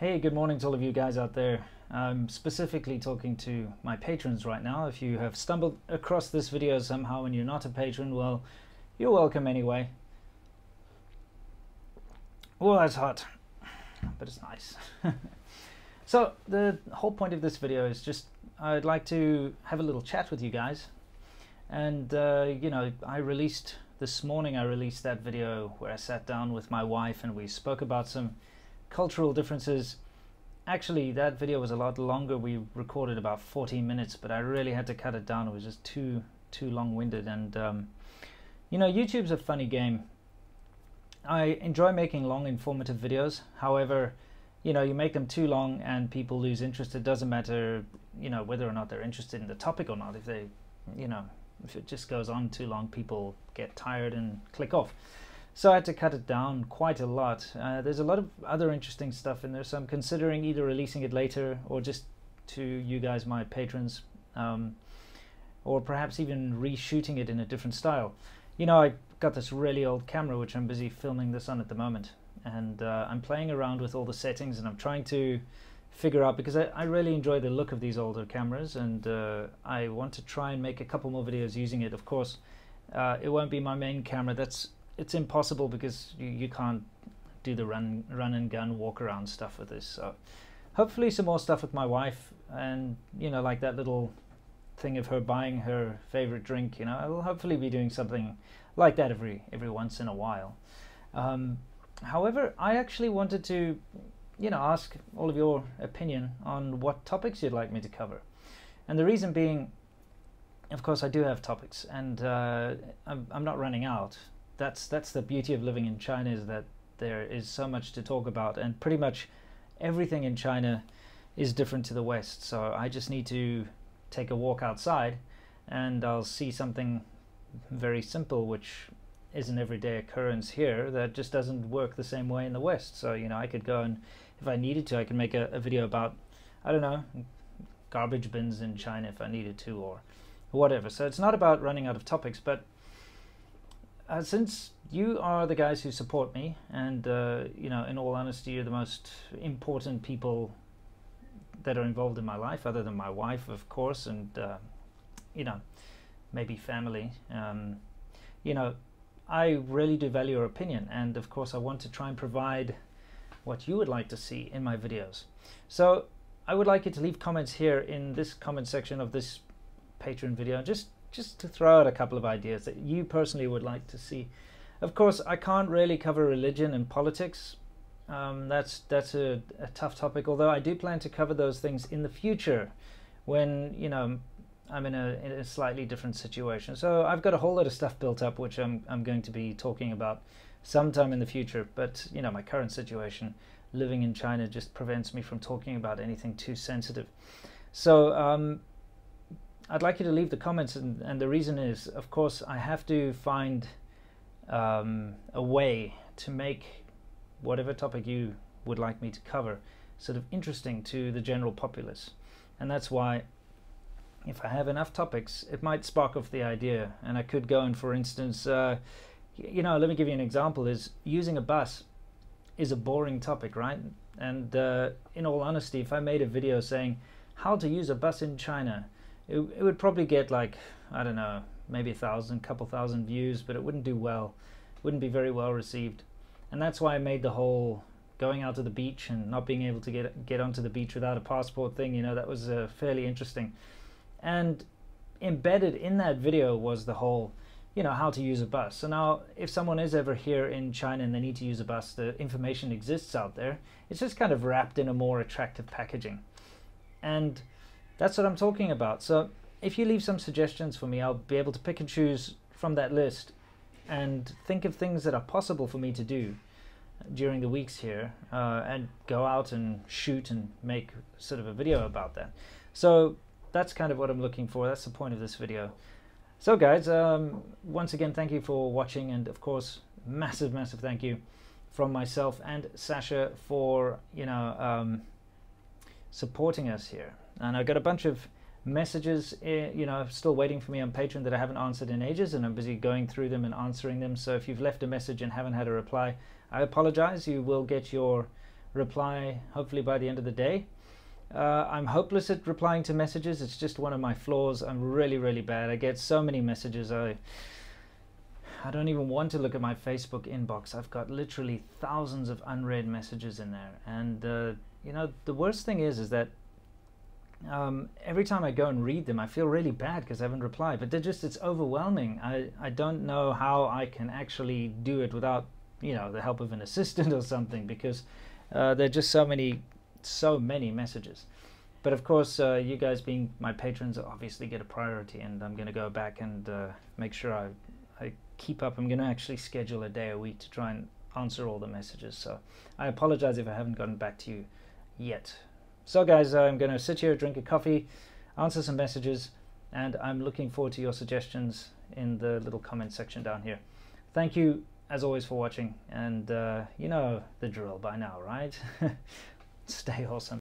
Hey, good morning to all of you guys out there. I'm specifically talking to my patrons right now. If you have stumbled across this video somehow and you're not a patron, well, you're welcome anyway. Oh, that's hot, but it's nice. So the whole point of this video is just I'd like to have a little chat with you guys. And you know, this morning I released that video where I sat down with my wife and we spoke about some cultural differences. Actually, that video was a lot longer. We recorded about 14 minutes, but I really had to cut it down. It was just too long-winded. And you know, YouTube's a funny game. I enjoy making long, informative videos. However, you know, you make them too long and people lose interest. It doesn't matter, you know, whether or not they're interested in the topic or not. If they, you know, if it just goes on too long, people get tired and click off. So I had to cut it down quite a lot. There's a lot of other interesting stuff in there, so I'm considering either releasing it later or just to you guys, my patrons, or perhaps even reshooting it in a different style. You know, I got this really old camera which I'm busy filming this on at the moment, and I'm playing around with all the settings and I'm trying to figure out, because I really enjoy the look of these older cameras, and I want to try and make a couple more videos using it. Of course, it won't be my main camera. It's impossible because you can't do the run and gun walk around stuff with this. So hopefully some more stuff with my wife, and you know, like that little thing of her buying her favorite drink. You know, I will hopefully be doing something like that every once in a while. However, I actually wanted to, you know, ask all of your opinion on what topics you'd like me to cover. And the reason being, of course, I do have topics, and I'm not running out. That's the beauty of living in China, is that there is so much to talk about, and pretty much everything in China is different to the West. So I just need to take a walk outside and I'll see something very simple which is an everyday occurrence here that just doesn't work the same way in the West. So, you know, I could go and, if I needed to, I could make a video about, I don't know, garbage bins in China if I needed to, or whatever. So it's not about running out of topics, but since you are the guys who support me, and you know, in all honesty, you're the most important people that are involved in my life, other than my wife, of course, and you know, maybe family. You know, I really do value your opinion, and of course I want to try and provide what you would like to see in my videos. So I would like you to leave comments here in this comment section of this Patreon video, just to throw out a couple of ideas that you personally would like to see. Of course, I can't really cover religion and politics. That's a tough topic, although I do plan to cover those things in the future when, you know, I'm in a slightly different situation. So I've got a whole lot of stuff built up which I'm going to be talking about sometime in the future, but you know, my current situation living in China just prevents me from talking about anything too sensitive. So I'd like you to leave the comments, and the reason is, of course, I have to find a way to make whatever topic you would like me to cover sort of interesting to the general populace. And that's why, if I have enough topics, it might spark off the idea, and I could go and, for instance, you know, let me give you an example, is using a bus is a boring topic, right? And in all honesty, if I made a video saying how to use a bus in China, it would probably get, like, I don't know, maybe 1,000, couple thousand views, but it wouldn't do well, wouldn't be very well received. And that's why I made the whole going out to the beach and not being able to get onto the beach without a passport thing. You know, that was fairly interesting. And embedded in that video was the whole, you know, how to use a bus. So now, if someone is ever here in China and they need to use a bus, the information exists out there. It's just kind of wrapped in a more attractive packaging. And that's what I'm talking about. So if you leave some suggestions for me, I'll be able to pick and choose from that list and think of things that are possible for me to do during the weeks here, and go out and shoot and make sort of a video about that. So that's kind of what I'm looking for. That's the point of this video. So guys, once again, thank you for watching, and of course, massive thank you from myself and Sasha for, you know, supporting us here. And I got a bunch of messages, you know, still waiting for me on Patreon that I haven't answered in ages, and I'm busy going through them and answering them. So if you've left a message and haven't had a reply, I apologize. You will get your reply hopefully by the end of the day. I'm hopeless at replying to messages. It's just one of my flaws. I'm really bad. I get so many messages. I don't even want to look at my Facebook inbox. I've got literally thousands of unread messages in there. And you know, the worst thing is that every time I go and read them, I feel really bad because I haven't replied. But it's overwhelming. I don't know how I can actually do it without, you know, the help of an assistant or something, because there are just so many messages. But of course, you guys being my patrons obviously get a priority, and I'm going to go back and make sure I keep up. I'm going to actually schedule a day a week to try and answer all the messages. So I apologize if I haven't gotten back to you yet. So guys, I'm going to sit here, drink a coffee, answer some messages, and I'm looking forward to your suggestions in the little comment section down here. Thank you as always for watching, and you know the drill by now, right? Stay awesome.